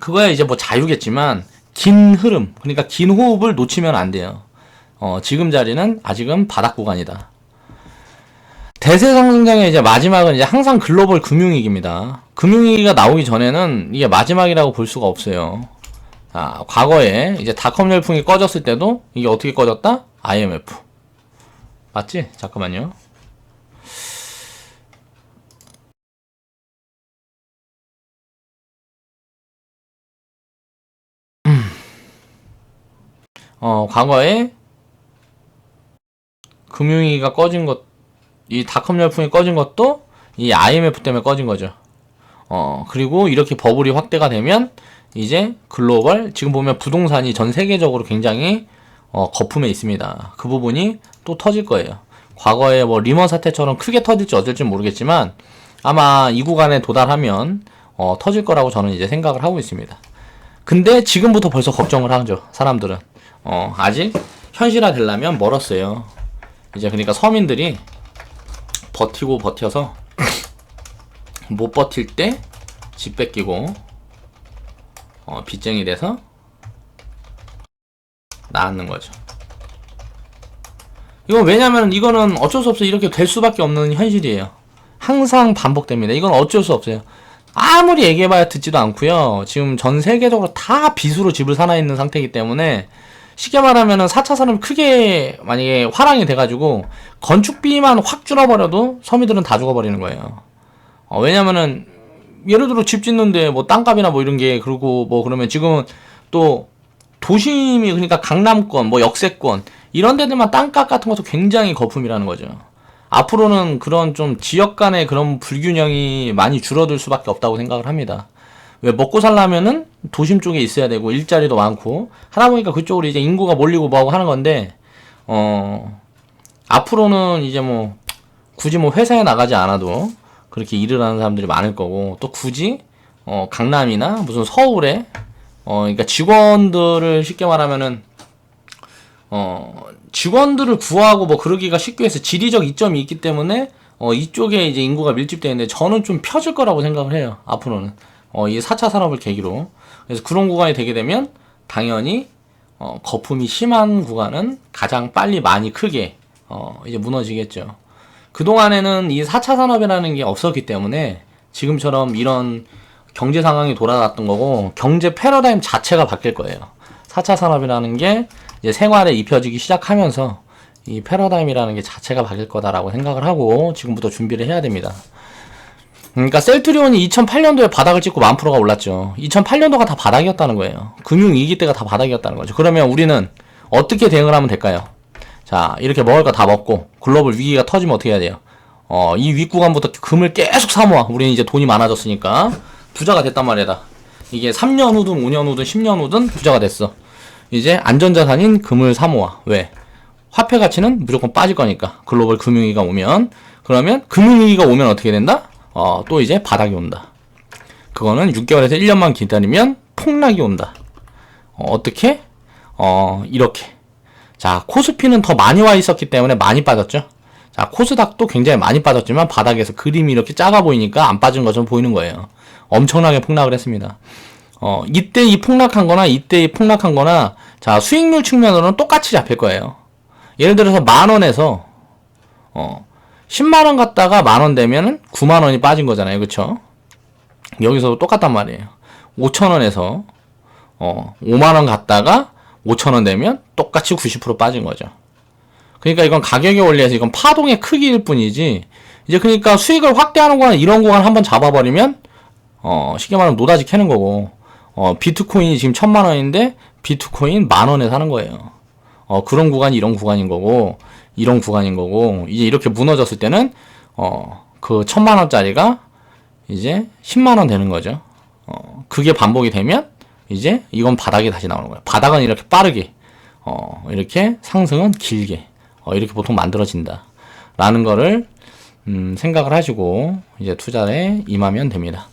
그거야 이제 뭐 자유겠지만, 긴 흐름, 그러니까 긴 호흡을 놓치면 안 돼요. 지금 자리는 아직은 바닥 구간이다. 대세 상승장의 이제 마지막은 이제 항상 글로벌 금융위기입니다. 금융위기가 나오기 전에는 이게 마지막이라고 볼 수가 없어요. 과거에 이제 닷컴 열풍이 꺼졌을 때도 이게 어떻게 꺼졌다? IMF. 맞지? 잠깐만요. 과거에 금융위기가 꺼진 것, 이 닷컴 열풍이 꺼진 것도 이 IMF 때문에 꺼진 거죠. 그리고 이렇게 버블이 확대가 되면 이제 글로벌, 지금 보면 부동산이 전 세계적으로 굉장히 거품에 있습니다. 그 부분이 또 터질 거예요. 과거에 뭐 리먼 사태처럼 크게 터질지 어쩔지 모르겠지만 아마 이 구간에 도달하면 터질 거라고 저는 이제 생각을 하고 있습니다. 근데 지금부터 벌써 걱정을 하죠, 사람들은. 아직 현실화 되려면 멀었어요. 이제 그러니까 서민들이 버티고 버텨서 못 버틸 때 집 뺏기고 빚쟁이 돼서 나앉는 거죠. 이건 왜냐면 이거는 어쩔 수 없어요. 이렇게 될 수밖에 없는 현실이에요. 항상 반복됩니다. 이건 어쩔 수 없어요. 아무리 얘기해봐야 듣지도 않고요. 지금 전 세계적으로 다 빚으로 집을 사나 있는 상태이기 때문에 쉽게 말하면은 4차 산업이 크게 만약에 화랑이 돼가지고 건축비만 확 줄어버려도 서민들은 다 죽어버리는 거예요. 왜냐면은 예를 들어 집 짓는데 뭐 땅값이나 뭐 이런 게 그러고 뭐 그러면 지금은 또 도심이 그러니까 강남권 뭐 역세권 이런 데들만 땅값 같은 것도 굉장히 거품이라는 거죠. 앞으로는 그런 좀 지역 간의 그런 불균형이 많이 줄어들 수밖에 없다고 생각을 합니다. 왜 먹고 살려면은 도심 쪽에 있어야 되고 일자리도 많고 하다 보니까 그쪽으로 이제 인구가 몰리고 뭐하고 하는 건데 앞으로는 이제 뭐 굳이 뭐 회사에 나가지 않아도 그렇게 일을 하는 사람들이 많을 거고 또 굳이 강남이나 무슨 서울에 그러니까 직원들을 쉽게 말하면은 직원들을 구하고 뭐 그러기가 쉽게 해서 지리적 이점이 있기 때문에 이쪽에 이제 인구가 밀집되어 있는데 저는 좀 펴질 거라고 생각을 해요. 앞으로는 이 4차 산업을 계기로. 그래서 그런 구간이 되게 되면 당연히 거품이 심한 구간은 가장 빨리 많이 크게 이제 무너지겠죠. 그동안에는 이 4차 산업이라는 게 없었기 때문에 지금처럼 이런 경제 상황이 돌아갔던 거고 경제 패러다임 자체가 바뀔 거예요. 4차 산업이라는 게 이제 생활에 입혀지기 시작하면서 이 패러다임이라는 게 자체가 바뀔 거다라고 생각을 하고 지금부터 준비를 해야 됩니다. 그러니까 셀트리온이 2008년도에 바닥을 찍고 10,000%가 올랐죠. 2008년도가 다 바닥이었다는 거예요. 금융위기 때가 다 바닥이었다는 거죠. 그러면 우리는 어떻게 대응을 하면 될까요? 자, 이렇게 먹을 거 다 먹고 글로벌 위기가 터지면 어떻게 해야 돼요? 이 윗구간부터 금을 계속 사모아. 우리는 이제 돈이 많아졌으니까 부자가 됐단 말이다. 이게 3년 후든 5년 후든 10년 후든 부자가 됐어. 이제 안전자산인 금을 사모아. 왜? 화폐 가치는 무조건 빠질 거니까. 글로벌 금융위기가 오면. 그러면 금융위기가 오면 어떻게 된다? 또 이제 바닥이 온다. 그거는 6개월에서 1년만 기다리면 폭락이 온다. 어떻게? 이렇게. 자, 코스피는 더 많이 와 있었기 때문에 많이 빠졌죠. 자, 코스닥도 굉장히 많이 빠졌지만 바닥에서 그림이 이렇게 작아 보이니까 안 빠진 것처럼 보이는 거예요. 엄청나게 폭락을 했습니다. 이때 이 폭락한 거나 이때 이 폭락한 거나 자, 수익률 측면으로는 똑같이 잡힐 거예요. 예를 들어서 10,000원에서 10만원 갔다가 10,000원 되면은 90,000원이 빠진 거잖아요. 그쵸? 여기서도 똑같단 말이에요. 5,000원에서 50,000원 갔다가 5,000원 되면 똑같이 90% 빠진 거죠. 그러니까 이건 가격의 원리에서 이건 파동의 크기일 뿐이지 이제 그러니까 수익을 확대하는 거는 이런 구간 한번 잡아버리면 쉽게 말하면 노다지 캐는 거고 비트코인이 지금 1,000만원인데 비트코인 10,000원에 사는 거예요. 그런 구간이 이런 구간인 거고 이런 구간인 거고 이제 이렇게 무너졌을 때는 그 1,000만원짜리가 이제 10만원 되는 거죠. 그게 반복이 되면 이제 이건 바닥에 다시 나오는 거예요. 바닥은 이렇게 빠르게 이렇게 상승은 길게 이렇게 보통 만들어진다 라는 거를 생각을 하시고 이제 투자에 임하면 됩니다.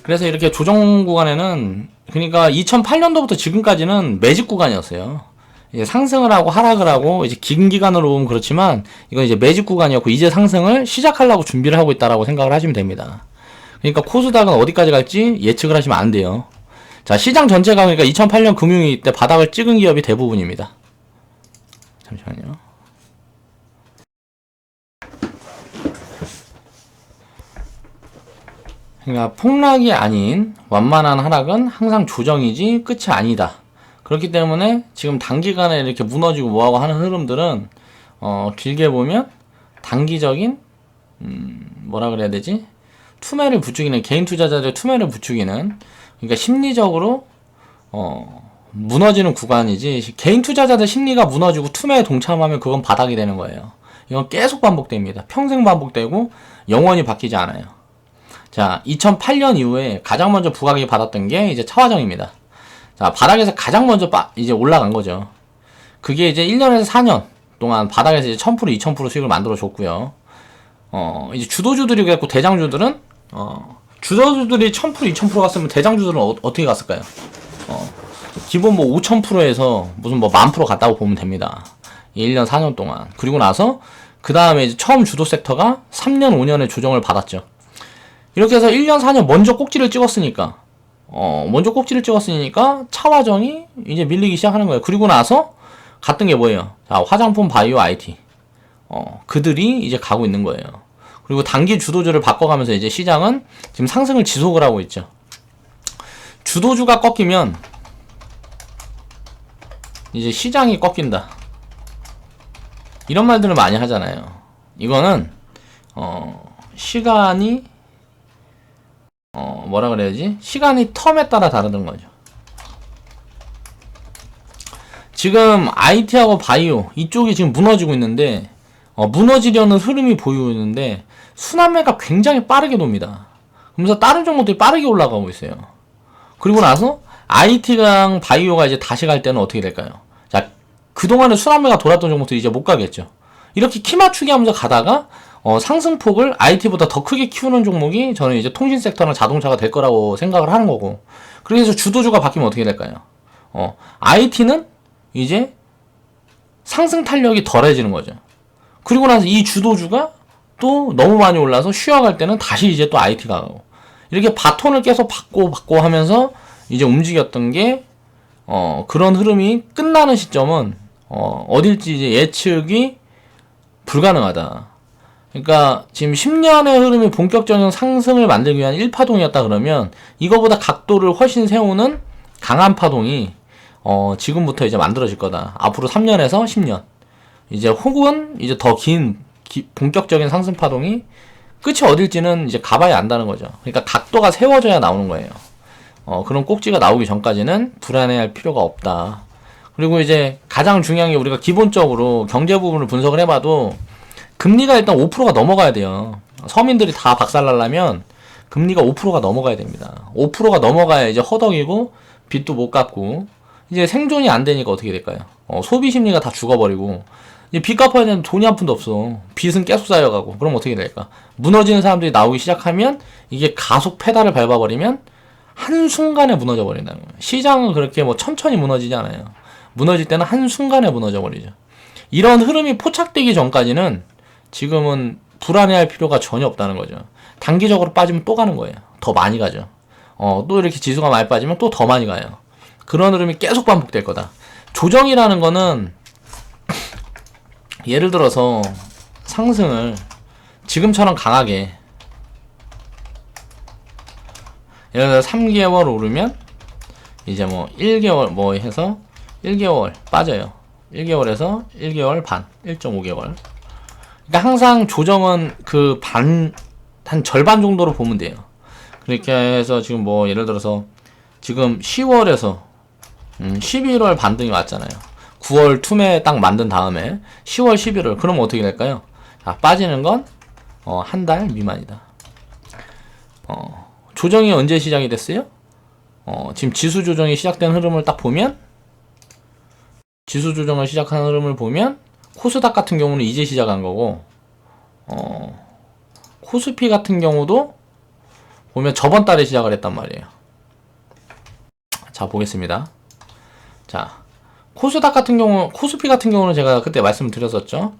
그래서 이렇게 조정 구간에는 그러니까 2008년도부터 지금까지는 매집 구간이었어요. 이제 상승을 하고 하락을 하고 이제 긴 기간으로 보면 그렇지만 이건 이제 매집 구간이었고 이제 상승을 시작하려고 준비를 하고 있다라고 생각을 하시면 됩니다. 그러니까 코스닥은 어디까지 갈지 예측을 하시면 안 돼요. 자, 시장 전체가 그러니까 2008년 금융위기 때 바닥을 찍은 기업이 대부분입니다. 잠시만요. 그러니까 폭락이 아닌 완만한 하락은 항상 조정이지 끝이 아니다. 그렇기 때문에 지금 단기간에 이렇게 무너지고 뭐하고 하는 흐름들은 길게 보면 단기적인 뭐라 그래야 되지? 투매를 부추기는 개인 투자자들 투매를 부추기는 그러니까 심리적으로 무너지는 구간이지 개인 투자자들 심리가 무너지고 투매에 동참하면 그건 바닥이 되는 거예요. 이건 계속 반복됩니다. 평생 반복되고 영원히 바뀌지 않아요. 자, 2008년 이후에 가장 먼저 부각이 받았던 게 이제 차화정입니다. 자, 바닥에서 가장 먼저 이제 올라간 거죠. 그게 이제 1년에서 4년 동안 바닥에서 이제 1000%, 2000% 수익을 만들어 줬고요. 이제 주도주들이 그랬고, 대장주들은, 주도주들이 1000%, 2000% 갔으면 대장주들은 어떻게 갔을까요? 기본 뭐 5000%에서 무슨 뭐 10,000% 갔다고 보면 됩니다. 1년, 4년 동안. 그리고 나서, 그 다음에 이제 처음 주도 섹터가 3년, 5년의 조정을 받았죠. 이렇게 해서 1년, 4년 먼저 꼭지를 찍었으니까, 차화정이 이제 밀리기 시작하는 거예요. 그리고 나서 갔던 게 뭐예요? 자, 화장품, 바이오, IT. 그들이 이제 가고 있는 거예요. 그리고 단기 주도주를 바꿔가면서 이제 시장은 지금 상승을 지속을 하고 있죠. 주도주가 꺾이면 이제 시장이 꺾인다. 이런 말들을 많이 하잖아요. 이거는 시간이 뭐라 그래야지? 시간이 텀에 따라 다르는 거죠. 지금 IT하고 바이오 이쪽이 지금 무너지고 있는데 무너지려는 흐름이 보이고 있는데 순환매가 굉장히 빠르게 돕니다. 그러면서 다른 종목들이 빠르게 올라가고 있어요. 그리고 나서 IT랑 바이오가 이제 다시 갈 때는 어떻게 될까요? 자, 그동안에 순환매가 돌았던 종목들이 이제 못 가겠죠. 이렇게 키 맞추기 하면서 가다가 상승폭을 IT보다 더 크게 키우는 종목이 저는 이제 통신 섹터나 자동차가 될 거라고 생각을 하는 거고, 그래서 주도주가 바뀌면 어떻게 될까요? IT는 이제 상승 탄력이 덜해지는 거죠. 그리고 나서 이 주도주가 또 너무 많이 올라서 쉬어갈 때는 다시 이제 또 IT가 가고, 이렇게 바톤을 계속 받고 하면서 이제 움직였던 게 그런 흐름이 끝나는 시점은 어딜지 이제 예측이 불가능하다. 그러니까 지금 10년의 흐름이 본격적인 상승을 만들기 위한 1파동이었다 그러면 이거보다 각도를 훨씬 세우는 강한 파동이 지금부터 이제 만들어질 거다. 앞으로 3년에서 10년. 이제 혹은 이제 더 긴 본격적인 상승 파동이 끝이 어딜지는 이제 가봐야 안다는 거죠. 그러니까 각도가 세워져야 나오는 거예요. 그런 꼭지가 나오기 전까지는 불안해할 필요가 없다. 그리고 이제 가장 중요한 게 우리가 기본적으로 경제 부분을 분석을 해봐도 금리가 일단 5%가 넘어가야 돼요. 서민들이 다 박살나려면 금리가 5%가 넘어가야 됩니다. 5%가 넘어가야 이제 허덕이고 빚도 못 갚고 이제 생존이 안 되니까 어떻게 될까요? 소비 심리가 다 죽어버리고 이제 빚 갚아야 되는데 돈이 한 푼도 없어. 빚은 계속 쌓여가고 그럼 어떻게 될까? 무너지는 사람들이 나오기 시작하면 이게 가속 페달을 밟아버리면 한순간에 무너져 버린다는 거예요. 시장은 그렇게 뭐 천천히 무너지지 않아요. 무너질 때는 한순간에 무너져 버리죠. 이런 흐름이 포착되기 전까지는 지금은 불안해할 필요가 전혀 없다는 거죠. 단기적으로 빠지면 또 가는 거예요. 더 많이 가죠. 또 이렇게 지수가 많이 빠지면 또 더 많이 가요. 그런 흐름이 계속 반복될 거다. 조정이라는 거는 예를 들어서 상승을 지금처럼 강하게 예를 들어 3개월 오르면 이제 뭐 1개월 뭐 해서 1개월 빠져요. 1개월에서 1개월 반, 1.5개월. 그러니까 항상 조정은 그 한 절반 정도로 보면 돼요. 그렇게 해서 지금 뭐 예를 들어서 지금 10월에서 11월 반등이 왔잖아요. 9월 투매 딱 만든 다음에 10월, 11월 그러면 어떻게 될까요? 자, 빠지는 건 한 달 미만이다. 조정이 언제 시작이 됐어요? 지금 지수 조정이 시작된 흐름을 딱 보면 지수 조정을 시작한 흐름을 보면 코스닥 같은 경우는 이제 시작한 거고 코스피 같은 경우도 보면 저번 달에 시작을 했단 말이에요. 자, 보겠습니다. 자, 코스닥 같은 경우, 코스피 같은 경우는 제가 그때 말씀드렸었죠.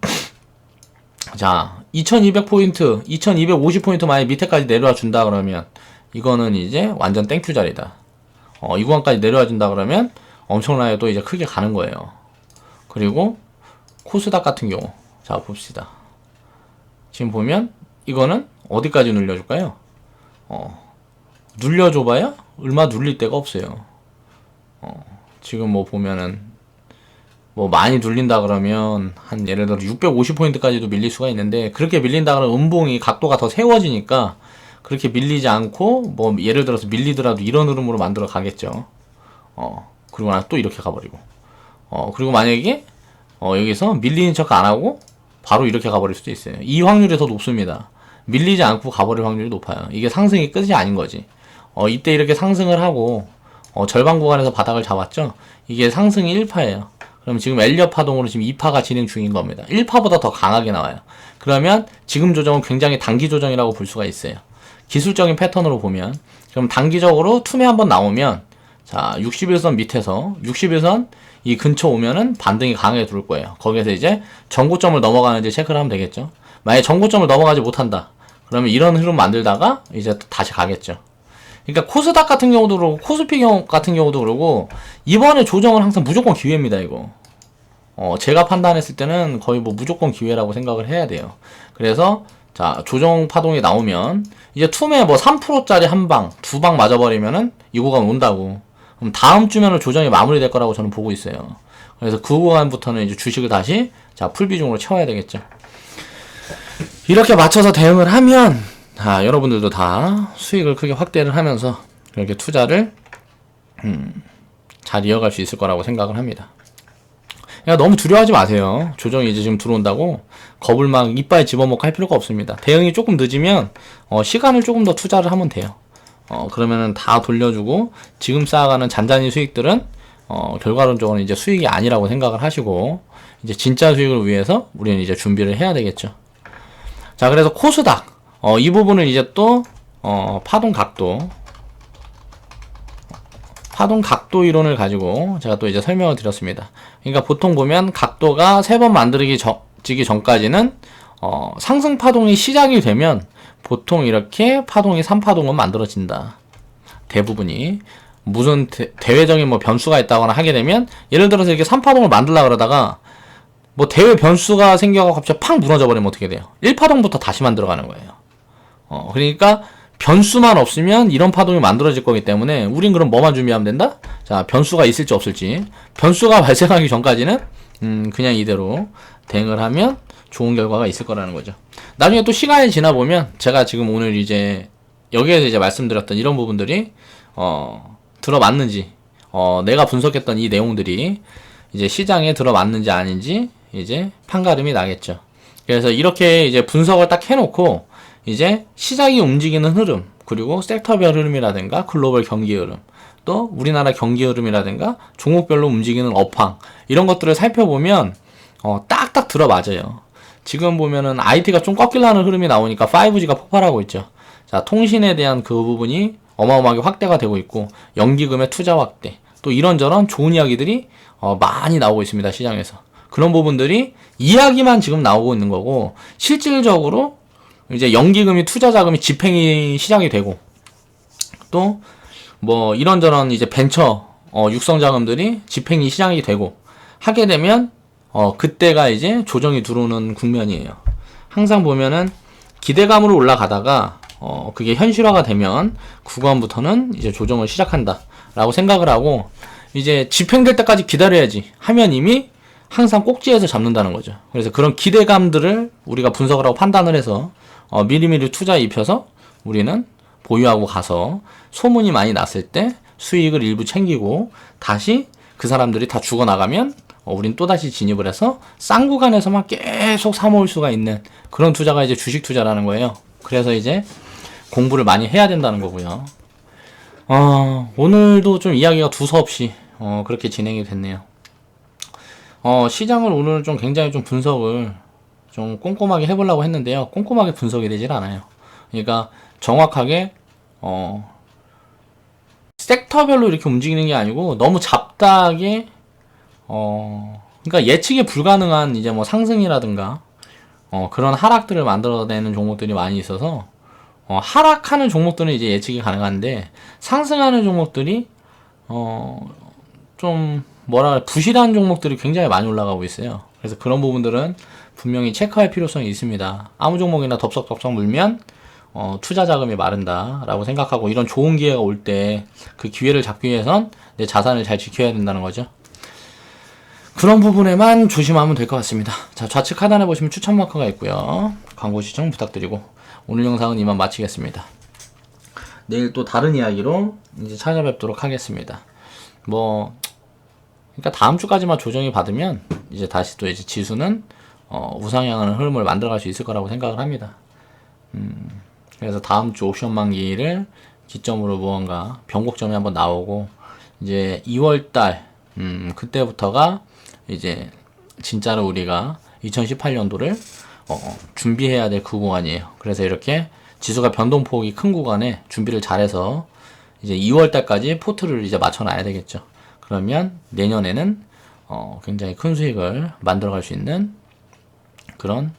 자, 2200포인트, 2250포인트 만에 밑에까지 내려와 준다 그러면 이거는 이제 완전 땡큐 자리다. 이 구간까지 내려와 준다 그러면 엄청나게 또 이제 크게 가는 거예요. 그리고 코스닥 같은 경우 자 봅시다. 지금 보면 이거는 어디까지 눌려줄까요? 눌려줘봐야 얼마 눌릴 데가 없어요. 지금 뭐 보면은 뭐 많이 눌린다 그러면 한 예를 들어 650포인트까지도 밀릴 수가 있는데 그렇게 밀린다 그러면 음봉이 각도가 더 세워지니까 그렇게 밀리지 않고 뭐 예를 들어서 밀리더라도 이런 흐름으로 만들어 가겠죠. 그리고 나서 또 이렇게 가버리고 그리고 만약에 여기서 밀리는 척 안 하고 바로 이렇게 가버릴 수도 있어요. 이 확률이 더 높습니다. 밀리지 않고 가버릴 확률이 높아요. 이게 상승이 끝이 아닌 거지. 이때 이렇게 상승을 하고 절반 구간에서 바닥을 잡았죠. 이게 상승이 1파예요. 그럼 지금 엘리엇 파동으로 지금 2파가 진행 중인 겁니다. 1파보다 더 강하게 나와요. 그러면 지금 조정은 굉장히 단기 조정이라고 볼 수가 있어요. 기술적인 패턴으로 보면, 그럼 단기적으로 툼에 한번 나오면, 자, 61선 밑에서 61선 이 근처 오면은 반등이 강하게 들어올 거예요. 거기에서 이제 전고점을 넘어가는지 체크를 하면 되겠죠. 만약에 전고점을 넘어가지 못한다, 그러면 이런 흐름 만들다가 이제 다시 가겠죠. 그러니까 코스닥 같은 경우도 그렇고 코스피 같은 경우도 그러고, 이번에 조정은 항상 무조건 기회입니다. 이거 제가 판단했을 때는 거의 뭐 무조건 기회라고 생각을 해야 돼요. 그래서 자, 조정 파동이 나오면 이제 툼에 뭐 3%짜리 한 방, 두 방 맞아버리면은 이 구간 온다고. 그럼 다음 주면은 조정이 마무리될 거라고 저는 보고 있어요. 그래서 그 구간부터는 이제 주식을 다시 자, 풀 비중으로 채워야 되겠죠. 이렇게 맞춰서 대응을 하면 여러분들도 다 수익을 크게 확대를 하면서 이렇게 투자를 잘 이어갈 수 있을 거라고 생각을 합니다. 야, 너무 두려워하지 마세요. 조정이 이제 지금 들어온다고 겁을 막 이빨에 집어먹고 할 필요가 없습니다. 대응이 조금 늦으면 시간을 조금 더 투자를 하면 돼요. 그러면은 다 돌려주고 지금 쌓아가는 잔잔히 수익들은 결과론적으로 이제 수익이 아니라고 생각을 하시고 이제 진짜 수익을 위해서 우리는 이제 준비를 해야 되겠죠. 자, 그래서 코스닥 이 부분을 이제 또 파동 각도 이론을 가지고 제가 또 이제 설명을 드렸습니다. 그러니까 보통 보면 각도가 3번 만들어지기 전까지는 상승 파동이 시작이 되면 보통 이렇게 파동이 3파동은 만들어진다. 대부분이 무슨 대외적인 뭐 변수가 있다거나 하게 되면, 예를 들어서 이렇게 3파동을 만들려고 그러다가 뭐 대외 변수가 생겨서 갑자기 팍 무너져 버리면 어떻게 돼요? 1파동부터 다시 만들어가는 거예요. 그러니까 변수만 없으면 이런 파동이 만들어질 거기 때문에 우린 그럼 뭐만 준비하면 된다? 자, 변수가 있을지 없을지. 변수가 발생하기 전까지는 그냥 이대로 대응을 하면 좋은 결과가 있을 거라는 거죠. 나중에 또 시간이 지나 보면 제가 지금 오늘 이제 여기에서 이제 말씀드렸던 이런 부분들이 들어맞는지, 내가 분석했던 이 내용들이 이제 시장에 들어맞는지 아닌지 이제 판가름이 나겠죠. 그래서 이렇게 이제 분석을 딱 해놓고 이제 시장이 움직이는 흐름, 그리고 섹터별 흐름이라든가 글로벌 경기 흐름, 또 우리나라 경기 흐름이라든가 종목별로 움직이는 업황, 이런 것들을 살펴보면 딱딱 들어맞아요. 지금 보면은 IT가 좀 꺾이려는 흐름이 나오니까 5G가 폭발하고 있죠. 자, 통신에 대한 그 부분이 어마어마하게 확대가 되고 있고, 연기금의 투자 확대, 또 이런저런 좋은 이야기들이 많이 나오고 있습니다. 시장에서. 그런 부분들이 이야기만 지금 나오고 있는 거고, 실질적으로 이제 연기금이 투자 자금이 집행이 시작이 되고, 또 뭐 이런저런 이제 벤처 육성 자금들이 집행이 시작이 되고 하게 되면 그때가 이제 조정이 들어오는 국면이에요. 항상 보면은 기대감으로 올라가다가 그게 현실화가 되면 구간부터는 이제 조정을 시작한다 라고 생각을 하고, 이제 집행될 때까지 기다려야지 하면 이미 항상 꼭지에서 잡는다는 거죠. 그래서 그런 기대감들을 우리가 분석을 하고 판단을 해서 미리미리 투자에 입혀서 우리는 보유하고 가서 소문이 많이 났을 때 수익을 일부 챙기고, 다시 그 사람들이 다 죽어나가면 우린 또다시 진입을 해서 싼 구간에서만 계속 사모을 수가 있는 그런 투자가 이제 주식 투자라는 거예요. 그래서 이제 공부를 많이 해야 된다는 거고요. 오늘도 좀 이야기가 두서없이 그렇게 진행이 됐네요. 시장을 오늘 좀 굉장히 좀 분석을 좀 꼼꼼하게 해보려고 했는데요. 꼼꼼하게 분석이 되질 않아요. 그러니까 정확하게 섹터별로 이렇게 움직이는 게 아니고 너무 잡다하게 그러니까 예측이 불가능한 이제 뭐 상승이라든가 그런 하락들을 만들어내는 종목들이 많이 있어서 하락하는 종목들은 이제 예측이 가능한데, 상승하는 종목들이 좀 부실한 종목들이 굉장히 많이 올라가고 있어요. 그래서 그런 부분들은 분명히 체크할 필요성이 있습니다. 아무 종목이나 덥석덥석 물면 투자 자금이 마른다 라고 생각하고, 이런 좋은 기회가 올 때 그 기회를 잡기 위해선 내 자산을 잘 지켜야 된다는 거죠. 그런 부분에만 조심하면 될 것 같습니다. 자, 좌측 하단에 보시면 추천 마커가 있고요. 광고 시청 부탁드리고 오늘 영상은 이만 마치겠습니다. 내일 또 다른 이야기로 이제 찾아뵙도록 하겠습니다. 그러니까 다음 주까지만 조정이 받으면 이제 다시 또 이제 지수는 우상향하는 흐름을 만들어갈 수 있을 거라고 생각을 합니다. 그래서 다음 주 옵션 만기를 기점으로 무언가 변곡점이 한번 나오고 이제 2월달 그때부터가 이제 진짜로 우리가 2018년도를 준비해야 될 그 구간이에요. 그래서 이렇게 지수가 변동폭이 큰 구간에 준비를 잘해서 이제 2월달까지 포트를 이제 맞춰놔야 되겠죠. 그러면 내년에는 굉장히 큰 수익을 만들어갈 수 있는 그런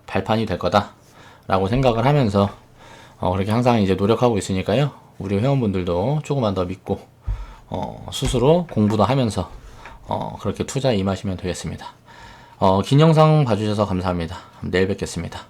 발판이 될 거다라고 생각을 하면서 그렇게 항상 이제 노력하고 있으니까요. 우리 회원분들도 조금만 더 믿고 스스로 공부도 하면서 그렇게 투자에 임하시면 되겠습니다. 긴 영상 봐주셔서 감사합니다. 내일 뵙겠습니다.